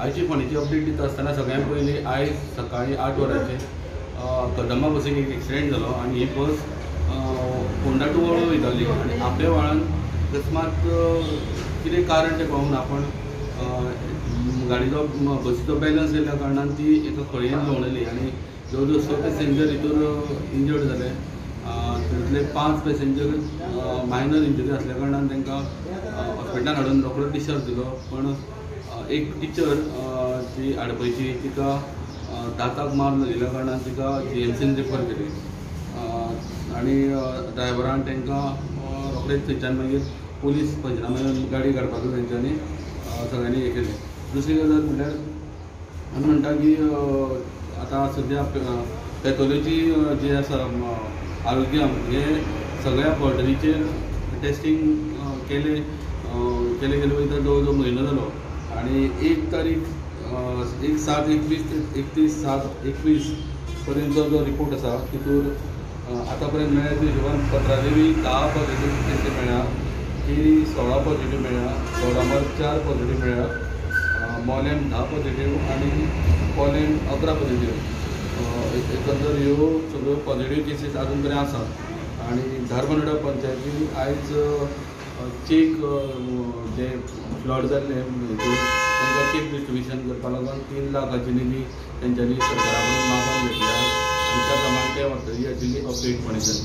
आयची फोनाची अपडेट दिता आसतना सगळ्यात पयलीं आयज सकाळीं 8 वरांचेर कदंबा बसीक एक एक्सिडेंट जालो आनी ही बस फोंडा टू वळू वयताली आनी आपल्या वेळान अकस्मात कितें कारण तें कळूंक ना पण गाडीचो बसीचो बॅलन्स गेल्ल्या कारणान ती एका खळयेन लोळली आनी जवळ जवळ 6 पॅसेंजर हितूर इंजर्ड जाले। तातूंतले 5 पॅसेंजर मायनर इंजरी आसल्या कारणान तांकां हॉस्पिटलांत हाडून रोखडो डिस्चार्ज दिलो। पण एक टिचर ती आडपयची तिका दाताक मार लागिल्ल्या कारणान तिका GMCन रेफर केली आनी ड्रायव्हरान तांकां रोखडेच थंयच्यान मागीर पुलीस पंचनाम्यान गाडी काडपाक तेंच्यांनी सगळ्यांनी हें केलें। दुसरी गजाल म्हणल्यार आमी म्हणटा की आतां सद्या पॅथॉलॉजी जी आसा आरोग्यम हे सगळ्या पोर्टरीचेर टेस्टिंग केले वयता जवळ जवळ म्हयनो जालो आनी 1 तारीख 1/7/21 पर्यंत जो रिपोर्ट आसा तितूर आतां पर्यंत मेळ्ळ्या त्या हिशोबान 15 10 पॉझिटिव्ह केसी मेळ्ळ्या, केरी 16 पॉझिटिव्ह मेळ्ळ्या, सौरामार 4 पॉझिटिव्ह मेळ्ळ्या, मोल्याम 10 पॉझिटिव्ह आनी पोल्याम 11 पॉझिटिव्ह। एकंदर ह्यो सगळ्यो पॉझिटिव्ह केसीस अजून पर्यंत आसात आनी धारबांदोडा पंचायतीन आयज चेक जे फ्लड जाल्ले तांकां चेक डिस्ट्रिब्युशन करपा लागून 3 लाखाची निधी तेंच्यांनी सरकारा कडून मागून घेतल्या आनी त्या प्रमाणे ते व्हरतली हाची अपडेट पळयतात।